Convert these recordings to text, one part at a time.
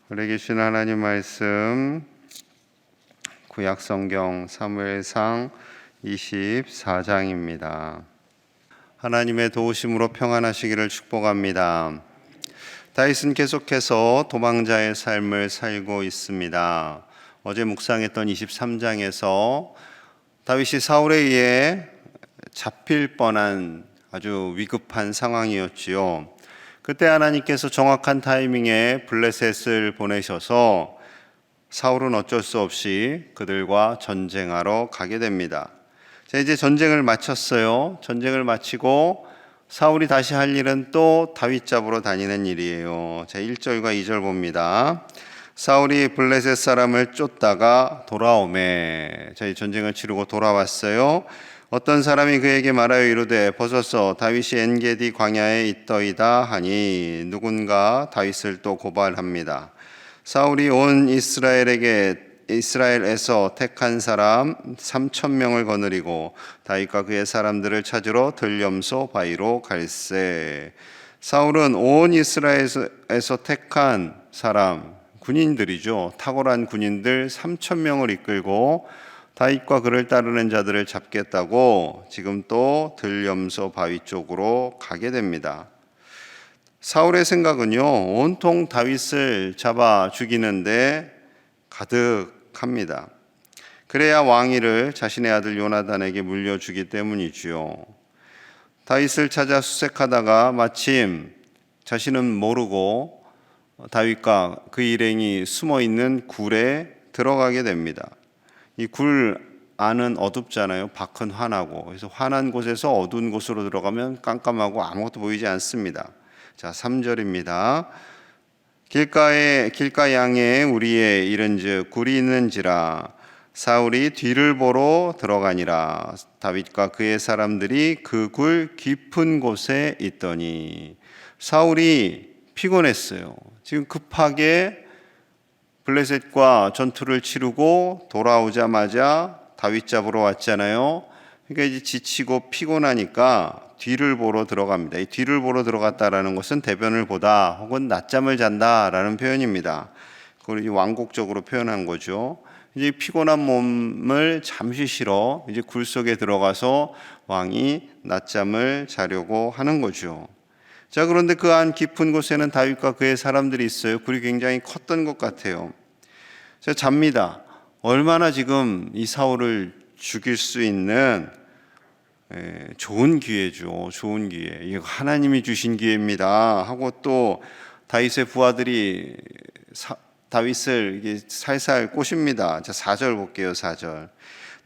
우리에게 주신 하나님 말씀 구약성경 사무엘상 24장입니다. 하나님의 도우심으로 평안하시기를 축복합니다. 다윗은 계속해서 도망자의 삶을 살고 있습니다. 어제 묵상했던 23장에서 다윗이 사울에 의해 잡힐 뻔한 아주 위급한 상황이었지요. 그때 하나님께서 정확한 타이밍에 블레셋을 보내셔서 사울은 어쩔 수 없이 그들과 전쟁하러 가게 됩니다. 자, 이제 전쟁을 마쳤어요. 전쟁을 마치고 사울이 다시 할 일은 또 다윗 잡으러 다니는 일이에요. 자, 1절과 2절 봅니다. 사울이 블레셋 사람을 쫓다가 돌아오매. 자, 이 전쟁을 치르고 돌아왔어요. 어떤 사람이 그에게 말하여 이르되 벗어서 다윗이 엔게디 광야에 있더이다 하니 누군가 다윗을 또 고발합니다. 사울이 온 이스라엘에서 택한 사람 3,000명을 거느리고 다윗과 그의 사람들을 찾으러 들염소 바위로 갈새. 사울은 온 이스라엘에서 택한 사람 군인들이죠. 탁월한 군인들 3,000명을 이끌고 다윗과 그를 따르는 자들을 잡겠다고 지금 또 들염소 바위 쪽으로 가게 됩니다. 사울의 생각은요, 온통 다윗을 잡아 죽이는데 가득합니다. 그래야 왕위를 자신의 아들 요나단에게 물려주기 때문이지요. 다윗을 찾아 수색하다가 마침 자신은 모르고 다윗과 그 일행이 숨어있는 굴에 들어가게 됩니다. 이 굴 안은 어둡잖아요. 밖은 환하고. 그래서 환한 곳에서 어두운 곳으로 들어가면 깜깜하고 아무것도 보이지 않습니다. 자, 3절입니다. 길가 양에 우리의 이른즉 굴이 있는지라 사울이 뒤를 보러 들어가니라. 다윗과 그의 사람들이 그 굴 깊은 곳에 있더니 사울이 피곤했어요. 지금 급하게 블레셋과 전투를 치르고 돌아오자마자 다윗 잡으러 왔잖아요. 그러니까 이제 지치고 피곤하니까 뒤를 보러 들어갑니다. 이 뒤를 보러 들어갔다라는 것은 대변을 보다 혹은 낮잠을 잔다라는 표현입니다. 그걸 완곡적으로 표현한 거죠. 이제 피곤한 몸을 잠시 쉬러 이제 굴 속에 들어가서 왕이 낮잠을 자려고 하는 거죠. 자, 그런데 그 안 깊은 곳에는 다윗과 그의 사람들이 있어요. 굴이 굉장히 컸던 것 같아요. 자, 잡니다. 얼마나 지금 이 사울을 죽일 수 있는 좋은 기회죠. 좋은 기회. 이거 하나님이 주신 기회입니다. 하고 또 다윗의 부하들이 다윗을 이게 살살 꼬십니다. 자, 4절 볼게요. 4절.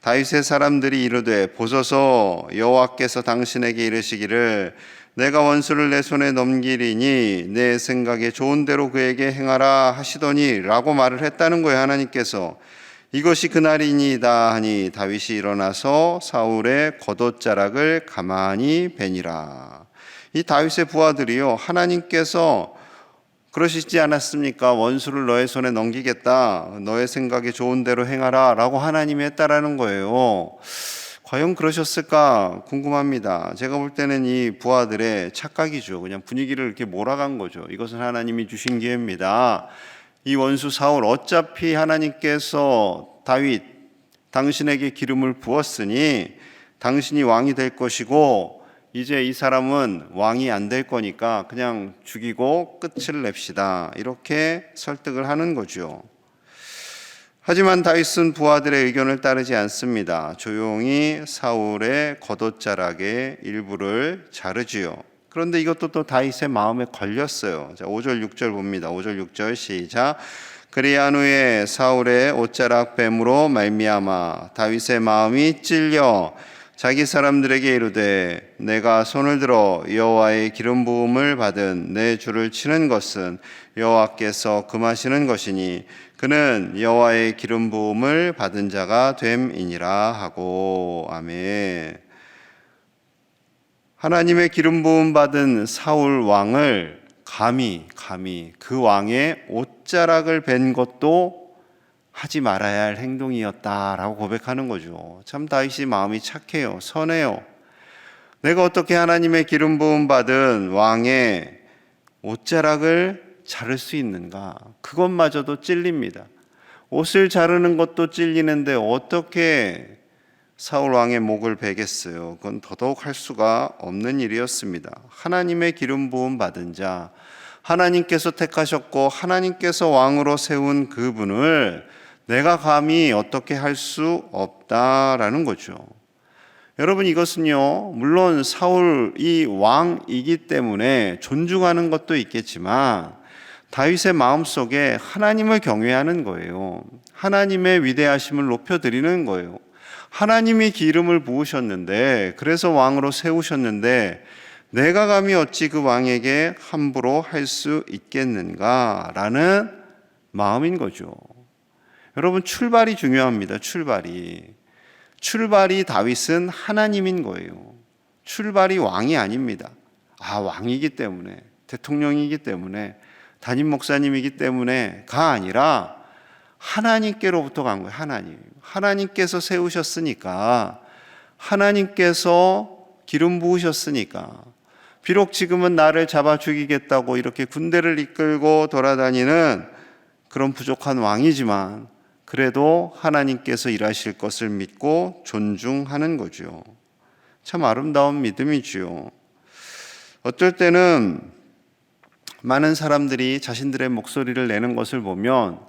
다윗의 사람들이 이르되 보소서 여호와께서 당신에게 이르시기를 내가 원수를 내 손에 넘기리니 내 생각에 좋은 대로 그에게 행하라 하시더니 라고 말을 했다는 거예요. 하나님께서. 이것이 그날이니이다 하니 다윗이 일어나서 사울의 겉옷자락을 가만히 베니라. 이 다윗의 부하들이요, 하나님께서 그러시지 않았습니까? 원수를 너의 손에 넘기겠다, 너의 생각에 좋은 대로 행하라 라고 하나님이 했다라는 거예요. 과연 그러셨을까 궁금합니다. 제가 볼 때는 이 부하들의 착각이죠. 그냥 분위기를 이렇게 몰아간 거죠. 이것은 하나님이 주신 기회입니다. 이 원수 사울, 어차피 하나님께서 다윗 당신에게 기름을 부었으니 당신이 왕이 될 것이고 이제 이 사람은 왕이 안 될 거니까 그냥 죽이고 끝을 냅시다. 이렇게 설득을 하는 거죠. 하지만 다윗은 부하들의 의견을 따르지 않습니다. 조용히 사울의 겉옷자락의 일부를 자르지요. 그런데 이것도 또 다윗의 마음에 걸렸어요. 자, 5절 6절 봅니다. 5절 6절 시작. 그리한 후에 사울의 옷자락 뱀으로 말미암아 다윗의 마음이 찔려 자기 사람들에게 이르되 내가 손을 들어 여호와의 기름 부음을 받은 내 주를 치는 것은 여호와께서 금하시는 것이니 그는 여호와의 기름 부음을 받은 자가 됨이니라 하고. 아멘. 하나님의 기름 부음 받은 사울 왕을 감히 그 왕의 옷자락을 벤 것도 하지 말아야 할 행동이었다라고 고백하는 거죠. 참 다윗이 마음이 착해요. 선해요. 내가 어떻게 하나님의 기름 부음 받은 왕의 옷자락을 자를 수 있는가? 그것마저도 찔립니다. 옷을 자르는 것도 찔리는데 어떻게 사울 왕의 목을 베겠어요? 그건 더더욱 할 수가 없는 일이었습니다. 하나님의 기름 부음 받은 자, 하나님께서 택하셨고 하나님께서 왕으로 세운 그분을 내가 감히 어떻게 할 수 없다라는 거죠. 여러분, 이것은요, 물론 사울이 왕이기 때문에 존중하는 것도 있겠지만 다윗의 마음속에 하나님을 경외하는 거예요. 하나님의 위대하심을 높여드리는 거예요. 하나님이 기름을 부으셨는데, 그래서 왕으로 세우셨는데 내가 감히 어찌 그 왕에게 함부로 할 수 있겠는가라는 마음인 거죠. 여러분, 출발이 중요합니다. 출발이 다윗은 하나님인 거예요. 출발이 왕이 아닙니다. 왕이기 때문에, 대통령이기 때문에, 담임 목사님이기 때문에가 아니라 하나님께로부터 간 거예요. 하나님께서 세우셨으니까, 하나님께서 기름 부으셨으니까, 비록 지금은 나를 잡아 죽이겠다고 이렇게 군대를 이끌고 돌아다니는 그런 부족한 왕이지만 그래도 하나님께서 일하실 것을 믿고 존중하는 거죠. 참 아름다운 믿음이지요. 어떨 때는 많은 사람들이 자신들의 목소리를 내는 것을 보면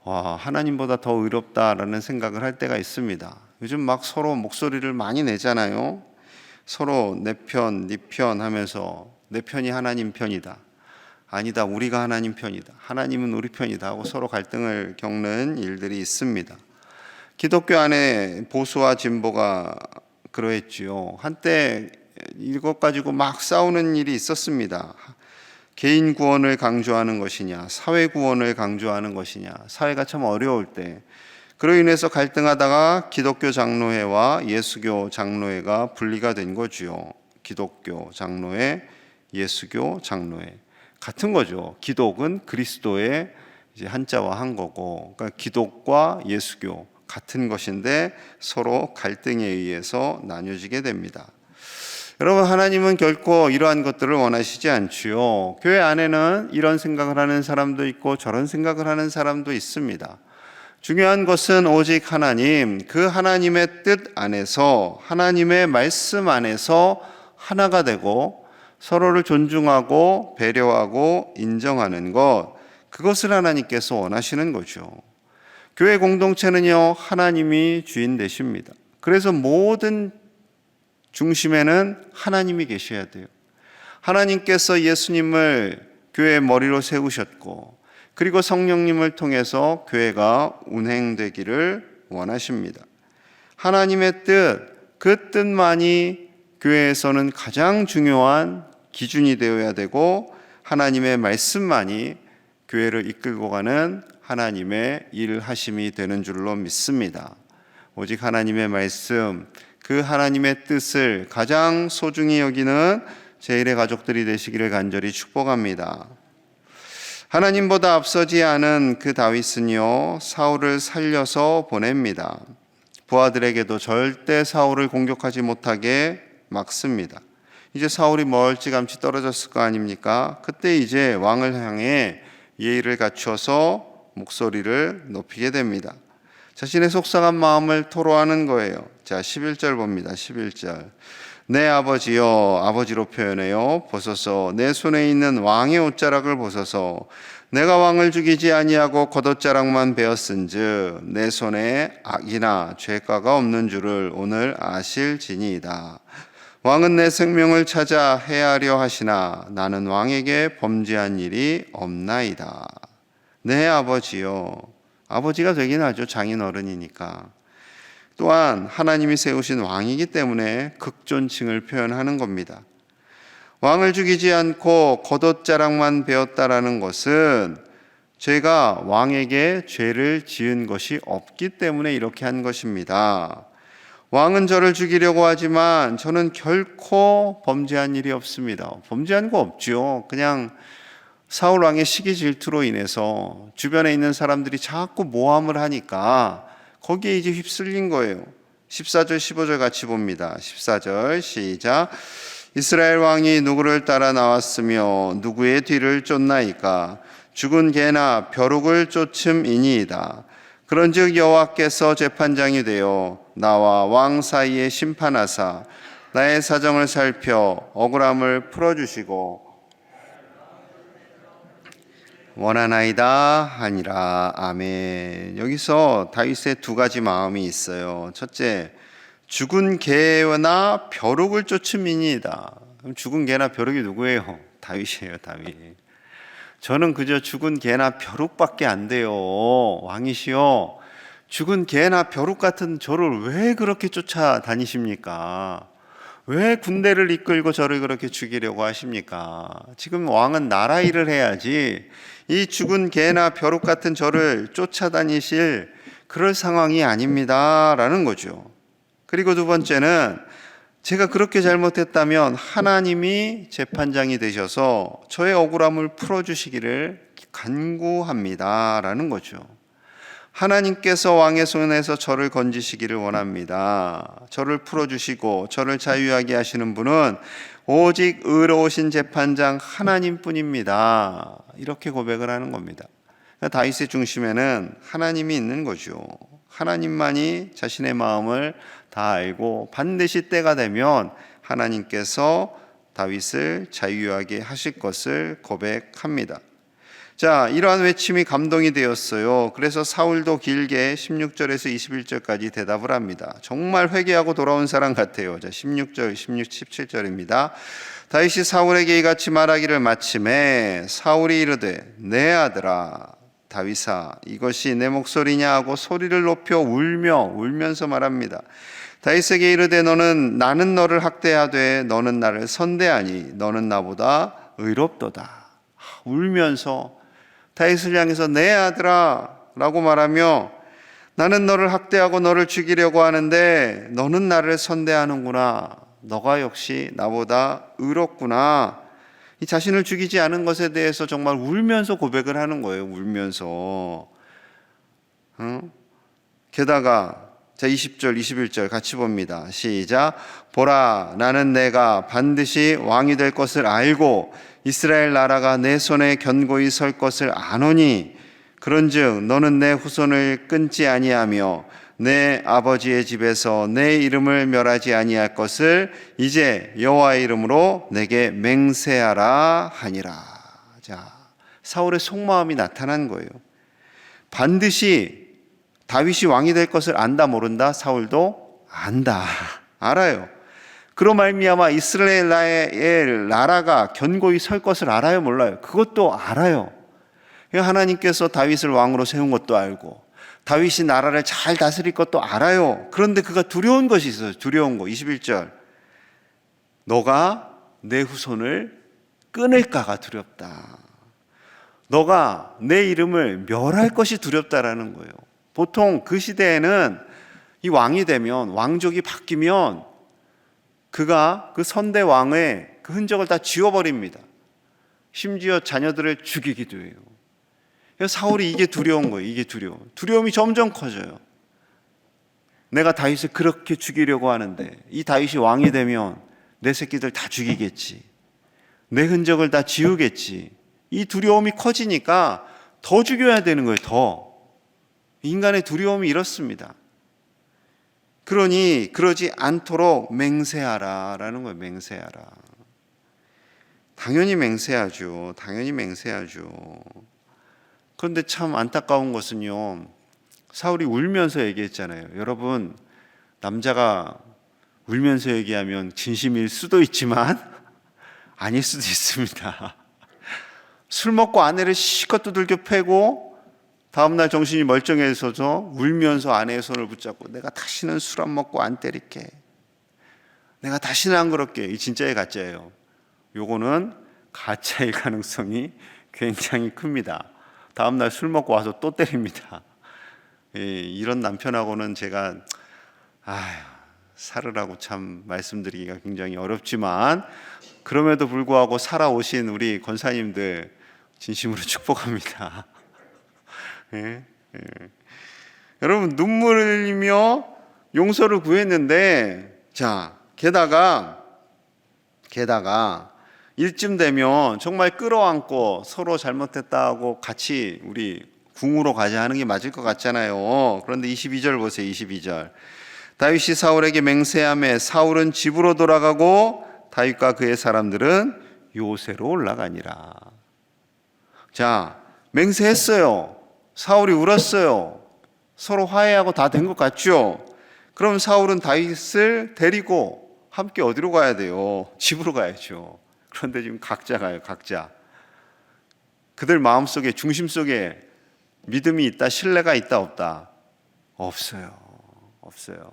하나님보다 더 의롭다라는 생각을 할 때가 있습니다. 요즘 막 서로 목소리를 많이 내잖아요. 서로 내 편, 네 편 하면서 내 편이 하나님 편이다. 아니다, 우리가 하나님 편이다. 하나님은 우리 편이다 하고 서로 갈등을 겪는 일들이 있습니다. 기독교 안에 보수와 진보가 그러했지요. 한때 이것 가지고 막 싸우는 일이 있었습니다. 개인 구원을 강조하는 것이냐, 사회 구원을 강조하는 것이냐, 사회가 참 어려울 때 그로 인해서 갈등하다가 기독교 장로회와 예수교 장로회가 분리가 된 거지요. 기독교 장로회, 예수교 장로회 같은 거죠. 기독은 그리스도의 이제 한자와 한 거고, 그러니까 기독과 예수교 같은 것인데 서로 갈등에 의해서 나뉘어지게 됩니다. 여러분, 하나님은 결코 이러한 것들을 원하시지 않지요. 교회 안에는 이런 생각을 하는 사람도 있고 저런 생각을 하는 사람도 있습니다. 중요한 것은 오직 하나님, 그 하나님의 뜻 안에서, 하나님의 말씀 안에서 하나가 되고 서로를 존중하고 배려하고 인정하는 것, 그것을 하나님께서 원하시는 거죠. 교회 공동체는요, 하나님이 주인 되십니다. 그래서 모든 중심에는 하나님이 계셔야 돼요. 하나님께서 예수님을 교회의 머리로 세우셨고, 그리고 성령님을 통해서 교회가 운행되기를 원하십니다. 하나님의 뜻, 그 뜻만이 교회에서는 가장 중요한 기준이 되어야 되고, 하나님의 말씀만이 교회를 이끌고 가는 하나님의 일하심이 되는 줄로 믿습니다. 오직 하나님의 말씀, 그 하나님의 뜻을 가장 소중히 여기는 제1의 가족들이 되시기를 간절히 축복합니다. 하나님보다 앞서지 않은 그 다윗은요, 사울을 살려서 보냅니다. 부하들에게도 절대 사울을 공격하지 못하게 막습니다. 이제 사울이 멀찌감치 떨어졌을 거 아닙니까? 그때 이제 왕을 향해 예의를 갖춰서 목소리를 높이게 됩니다. 자신의 속상한 마음을 토로하는 거예요. 자, 11절 봅니다. 11절. 내 아버지여, 아버지로 표현해요. 보소서, 내 손에 있는 왕의 옷자락을 보소서. 내가 왕을 죽이지 아니하고 겉옷자락만 베었은즉 내 손에 악이나 죄가가 없는 줄을 오늘 아실지니이다. 왕은 내 생명을 찾아 해하려 하시나 나는 왕에게 범죄한 일이 없나이다. 내 아버지요. 아버지가 되긴 하죠. 장인어른이니까. 또한 하나님이 세우신 왕이기 때문에 극존칭을 표현하는 겁니다. 왕을 죽이지 않고 겉옷자락만 베었다라는 것은 제가 왕에게 죄를 지은 것이 없기 때문에 이렇게 한 것입니다. 왕은 저를 죽이려고 하지만 저는 결코 범죄한 일이 없습니다. 범죄한 거 없죠. 그냥 사울 왕의 시기 질투로 인해서 주변에 있는 사람들이 자꾸 모함을 하니까 거기에 이제 휩쓸린 거예요. 14절 15절 같이 봅니다. 14절 시작. 이스라엘 왕이 누구를 따라 나왔으며 누구의 뒤를 쫓나이까? 죽은 개나 벼룩을 쫓음이니이다. 그런즉 여호와께서 재판장이 되어 나와 왕 사이에 심판하사 나의 사정을 살펴 억울함을 풀어주시고 원하나이다 하니라. 아멘. 여기서 다윗의 두 가지 마음이 있어요. 첫째, 죽은 개나 벼룩을 쫓음이니이다. 그럼 죽은 개나 벼룩이 누구예요? 다윗이에요. 다윗. 저는 그저 죽은 개나 벼룩밖에 안 돼요. 왕이시여, 죽은 개나 벼룩 같은 저를 왜 그렇게 쫓아다니십니까? 왜 군대를 이끌고 저를 그렇게 죽이려고 하십니까? 지금 왕은 나라 일을 해야지 이 죽은 개나 벼룩 같은 저를 쫓아다니실 그럴 상황이 아닙니다 라는 거죠. 그리고 두 번째는, 제가 그렇게 잘못했다면 하나님이 재판장이 되셔서 저의 억울함을 풀어주시기를 간구합니다 라는 거죠. 하나님께서 왕의 손에서 저를 건지시기를 원합니다. 저를 풀어주시고 저를 자유하게 하시는 분은 오직 의로우신 재판장 하나님뿐입니다. 이렇게 고백을 하는 겁니다. 다윗의 중심에는 하나님이 있는 거죠. 하나님만이 자신의 마음을 다 알고 반드시 때가 되면 하나님께서 다윗을 자유하게 하실 것을 고백합니다. 자, 이러한 외침이 감동이 되었어요. 그래서 사울도 길게 16절에서 21절까지 대답을 합니다. 정말 회개하고 돌아온 사람 같아요. 자, 16절, 16, 17절입니다. 다윗이 사울에게 이같이 말하기를 마침에 사울이 이르되 내 아들아 다윗아 이것이 내 목소리냐 하고 소리를 높여 울면서 말합니다. 다윗에게 이르되 나는 너를 학대하되 너는 나를 선대하니 너는 나보다 의롭도다. 울면서 다윗을 향해서 내 아들아 라고 말하며, 나는 너를 학대하고 너를 죽이려고 하는데 너는 나를 선대하는구나. 너가 역시 나보다 의롭구나. 이 자신을 죽이지 않은 것에 대해서 정말 울면서 고백을 하는 거예요. 울면서. 게다가 자, 20절 21절 같이 봅니다. 시작. 보라, 나는 내가 반드시 왕이 될 것을 알고 이스라엘 나라가 내 손에 견고히 설 것을 아노니 그런즉 너는 내 후손을 끊지 아니하며 내 아버지의 집에서 내 이름을 멸하지 아니할 것을 이제 여호와의 이름으로 내게 맹세하라 하니라. 자, 사울의 속마음이 나타난 거예요. 반드시 다윗이 왕이 될 것을 안다 모른다? 사울도 안다. 알아요. 그로 말미암아 이스라엘의 나라가 견고히 설 것을 알아요, 몰라요? 그것도 알아요. 하나님께서 다윗을 왕으로 세운 것도 알고 다윗이 나라를 잘 다스릴 것도 알아요. 그런데 그가 두려운 것이 있어요. 두려운 거. 21절. 너가 내 후손을 끊을까가 두렵다. 너가 내 이름을 멸할 것이 두렵다라는 거예요. 보통 그 시대에는 이 왕이 되면, 왕족이 바뀌면 그가 그 선대 왕의 그 흔적을 다 지워버립니다. 심지어 자녀들을 죽이기도 해요. 사울이 이게 두려운 거예요. 이게 두려움이 점점 커져요. 내가 다윗을 그렇게 죽이려고 하는데 이 다윗이 왕이 되면 내 새끼들 다 죽이겠지. 내 흔적을 다 지우겠지. 이 두려움이 커지니까 더 죽여야 되는 거예요. 더. 인간의 두려움이 이렇습니다. 그러니 그러지 않도록 맹세하라라는 거예요. 맹세하라. 당연히 맹세하죠. 당연히 맹세하죠. 그런데 참 안타까운 것은요, 사울이 울면서 얘기했잖아요. 여러분, 남자가 울면서 얘기하면 진심일 수도 있지만 아닐 수도 있습니다. 술 먹고 아내를 실컷 두들겨 패고 다음날 정신이 멀쩡해져서 울면서 아내의 손을 붙잡고 내가 다시는 술 안 먹고 안 때릴게. 내가 다시는 안 그럴게. 이 진짜의 가짜예요. 요거는 가짜일 가능성이 굉장히 큽니다. 다음날 술 먹고 와서 또 때립니다. 이런 남편하고는 제가 살으라고 참 말씀드리기가 굉장히 어렵지만 그럼에도 불구하고 살아오신 우리 권사님들 진심으로 축복합니다. 여러분, 눈물을 흘리며 용서를 구했는데, 자, 게다가 이쯤 되면 정말 끌어안고 서로 잘못했다 하고 같이 우리 궁으로 가자 하는 게 맞을 것 같잖아요. 그런데 22절 보세요. 22절. 다윗이 사울에게 맹세하며 사울은 집으로 돌아가고 다윗과 그의 사람들은 요새로 올라가니라. 자, 맹세했어요. 사울이 울었어요. 서로 화해하고 다 된 것 같죠? 그럼 사울은 다윗을 데리고 함께 어디로 가야 돼요? 집으로 가야죠. 그런데 지금 각자 가요. 각자. 그들 마음속에, 중심 속에 믿음이 있다, 신뢰가 있다, 없다? 없어요. 없어요.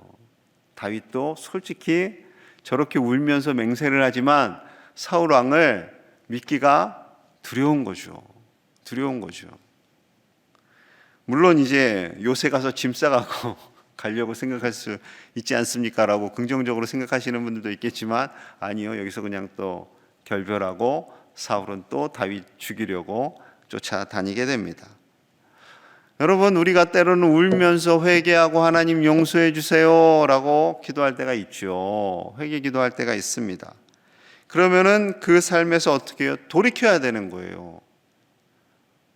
다윗도 솔직히 저렇게 울면서 맹세를 하지만 사울 왕을 믿기가 두려운 거죠. 두려운 거죠. 물론 이제 요새 가서 짐 싸가고 가려고 생각할 수 있지 않습니까? 라고 긍정적으로 생각하시는 분들도 있겠지만 아니요. 여기서 그냥 또 결별하고 사울은 또 다윗 죽이려고 쫓아다니게 됩니다. 여러분, 우리가 때로는 울면서 회개하고 하나님 용서해 주세요 라고 기도할 때가 있죠. 회개 기도할 때가 있습니다. 그러면은 그 삶에서 어떻게 해요? 돌이켜야 되는 거예요.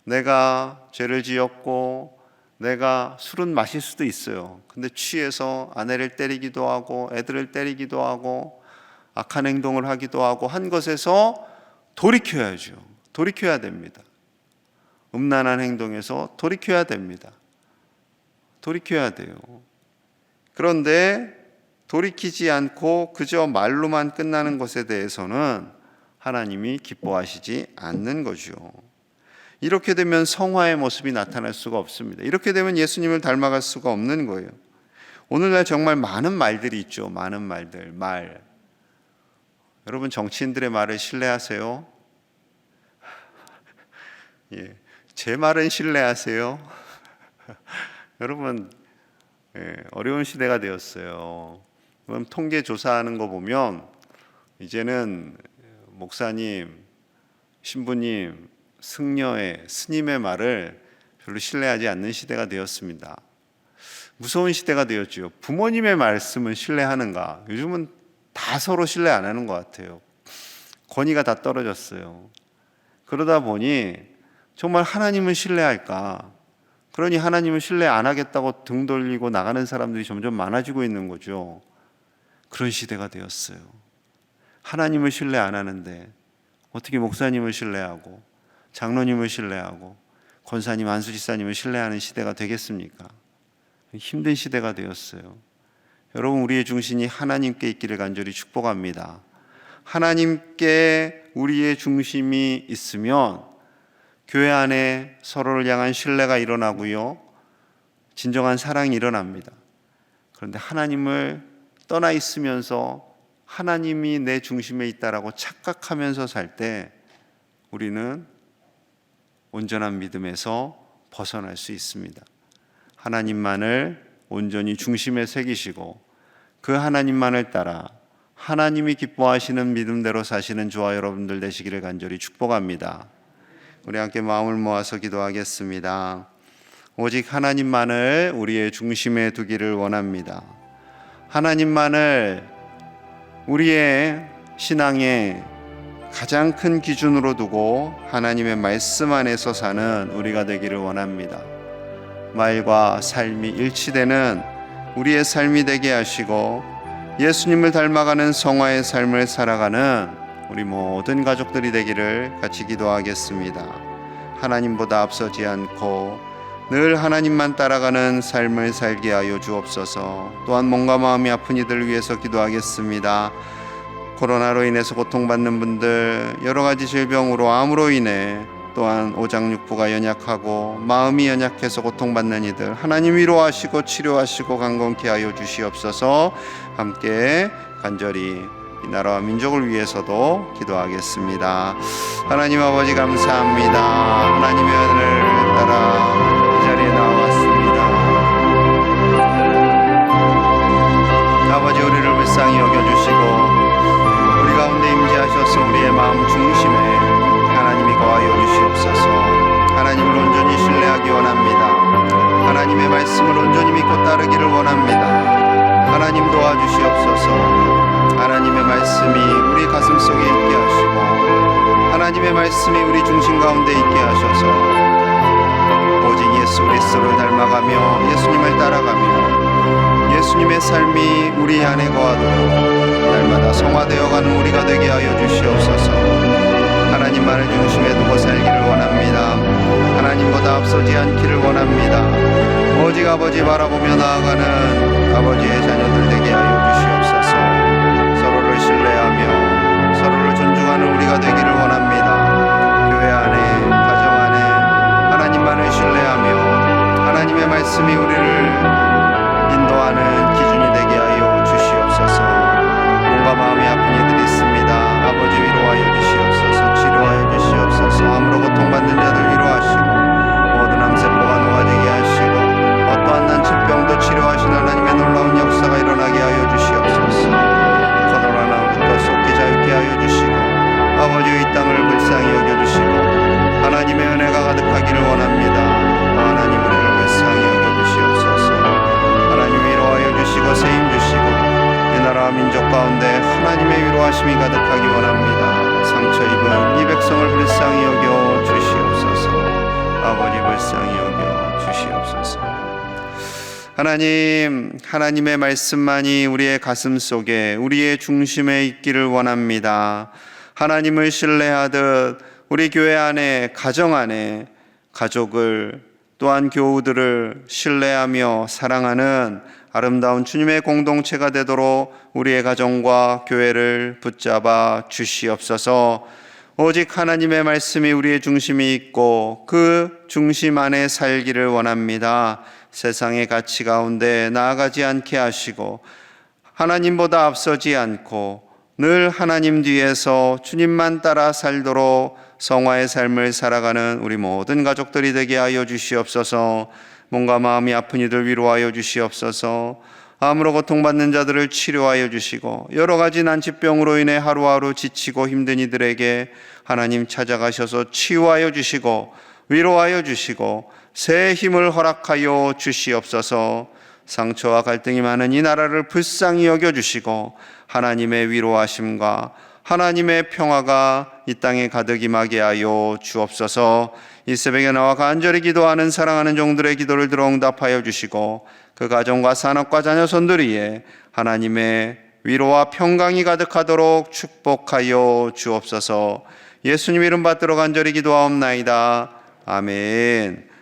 내가 죄를 지었고 내가 술은 마실 수도 있어요. 근데 취해서 아내를 때리기도 하고 애들을 때리기도 하고 악한 행동을 하기도 하고 한 것에서 돌이켜야죠. 돌이켜야 됩니다. 음란한 행동에서 돌이켜야 됩니다. 돌이켜야 돼요. 그런데 돌이키지 않고 그저 말로만 끝나는 것에 대해서는 하나님이 기뻐하시지 않는 거죠. 이렇게 되면 성화의 모습이 나타날 수가 없습니다. 이렇게 되면 예수님을 닮아갈 수가 없는 거예요. 오늘날 정말 많은 말들이 있죠. 많은 말들, 여러분 정치인들의 말을 신뢰하세요? 예, 제 말은 신뢰하세요? 여러분, 어려운 시대가 되었어요. 그럼 통계 조사하는 거 보면 이제는 목사님, 신부님, 승려의 스님의 말을 별로 신뢰하지 않는 시대가 되었습니다. 무서운 시대가 되었죠. 부모님의 말씀은 신뢰하는가? 요즘은 다 서로 신뢰 안 하는 것 같아요. 권위가 다 떨어졌어요. 그러다 보니 정말 하나님을 신뢰할까? 그러니 하나님을 신뢰 안 하겠다고 등 돌리고 나가는 사람들이 점점 많아지고 있는 거죠. 그런 시대가 되었어요. 하나님을 신뢰 안 하는데 어떻게 목사님을 신뢰하고 장로님을 신뢰하고 권사님, 안수지사님을 신뢰하는 시대가 되겠습니까? 힘든 시대가 되었어요. 여러분, 우리의 중심이 하나님께 있기를 간절히 축복합니다. 하나님께 우리의 중심이 있으면 교회 안에 서로를 향한 신뢰가 일어나고요, 진정한 사랑이 일어납니다. 그런데 하나님을 떠나 있으면서 하나님이 내 중심에 있다라고 착각하면서 살 때 우리는 온전한 믿음에서 벗어날 수 있습니다. 하나님만을 온전히 중심에 새기시고 그 하나님만을 따라 하나님이 기뻐하시는 믿음대로 사시는 저와 여러분들 되시기를 간절히 축복합니다. 우리 함께 마음을 모아서 기도하겠습니다. 오직 하나님만을 우리의 중심에 두기를 원합니다. 하나님만을 우리의 신앙의 가장 큰 기준으로 두고 하나님의 말씀 안에서 사는 우리가 되기를 원합니다. 말과 삶이 일치되는 우리의 삶이 되게 하시고 예수님을 닮아가는 성화의 삶을 살아가는 우리 모든 가족들이 되기를 같이 기도하겠습니다. 하나님보다 앞서지 않고 늘 하나님만 따라가는 삶을 살게 하여 주옵소서. 또한 몸과 마음이 아픈 이들 위해서 기도하겠습니다. 코로나로 인해서 고통받는 분들, 여러 가지 질병으로 암으로 인해 또한 오장육부가 연약하고 마음이 연약해서 고통받는 이들 하나님 위로하시고 치료하시고 강건케 하여 주시옵소서. 함께 간절히 이 나라와 민족을 위해서도 기도하겠습니다. 하나님 아버지 감사합니다. 하나님의 은혜를 따라 이 자리에 나왔습니다. 아버지, 우리를 불쌍히 여겨주시고 우리 가운데 임재하셔서 우리의 마음 중심에 하나님이 거하여 주시옵소서. 하나님을 온전히 신뢰하기 원합니다. 하나님의 말씀을 온전히 믿고 따르기를 원합니다. 하나님 도와주시옵소서. 하나님의 말씀이 우리 가슴 속에 있게 하시고 하나님의 말씀이 우리 중심 가운데 있게 하셔서 오직 예수 그리스도를 닮아가며 예수님을 따라가며 예수님의 삶이 우리 안에 거하도록 날마다 성화되어가는 우리가 되게 하여 주시옵소서. 하나님만을 중심에 두고 살기를 원합니다. 하나님보다 앞서지 않기를 원합니다. 오직 아버지 바라보며 나아가는 아버지의 자녀들 되게 하여 주시옵소서. 서로를 신뢰하며 서로를 존중하는 우리가 되기를 원합니다. 교회 안에, 가정 안에 하나님만을 신뢰하며 하나님의 말씀이 우리를 인도하는 기준이 되게 하여 주시옵소서. 몸과 마음이 아픈 이들이 있습니다. 아버지 위로하여 주시옵소서. 치료하여 주시옵소서. 암으로 고통받는 자들 위로하시고 모든 암세포가 녹아지게 하시고 어떠한 난치병도 치료하신 하나님의 놀라운 역사가 일어나게 하여 주시옵소서. 거덜난 나로부터 쏟기 자유케 하여 주시고 아버지의 이 땅을 불쌍히 여겨주시고 하나님의 은혜가 가득하기를 원합니다. 하나님 은혜를 불쌍히 여겨주시옵소서. 하나님 위로하여 주시고 세임 주시고 이 나라와 민족 가운데 하나님의 위로하심이 가득하기 원합니다. 상처 입은 이 백성을 불쌍히 여겨 주시옵소서. 아버지 불쌍히 여겨 주시옵소서. 하나님, 하나님의 말씀만이 우리의 가슴 속에 우리의 중심에 있기를 원합니다. 하나님을 신뢰하듯 우리 교회 안에, 가정 안에 가족을 또한 교우들을 신뢰하며 사랑하는 아름다운 주님의 공동체가 되도록 우리의 가정과 교회를 붙잡아 주시옵소서. 오직 하나님의 말씀이 우리의 중심이 있고 그 중심 안에 살기를 원합니다. 세상의 가치 가운데 나아가지 않게 하시고 하나님보다 앞서지 않고 늘 하나님 뒤에서 주님만 따라 살도록 성화의 삶을 살아가는 우리 모든 가족들이 되게 하여 주시옵소서. 몸과 마음이 아픈 이들 위로하여 주시옵소서. 암으로 고통받는 자들을 치료하여 주시고 여러 가지 난치병으로 인해 하루하루 지치고 힘든 이들에게 하나님 찾아가셔서 치유하여 주시고 위로하여 주시고 새 힘을 허락하여 주시옵소서. 상처와 갈등이 많은 이 나라를 불쌍히 여겨주시고 하나님의 위로하심과 하나님의 평화가 이 땅에 가득 임하게 하여 주옵소서. 이 새벽에 나와 간절히 기도하는 사랑하는 종들의 기도를 들어 응답하여 주시고 그 가정과 산업과 자녀 손들이에 하나님의 위로와 평강이 가득하도록 축복하여 주옵소서. 예수님 이름 받들어 간절히 기도하옵나이다. 아멘.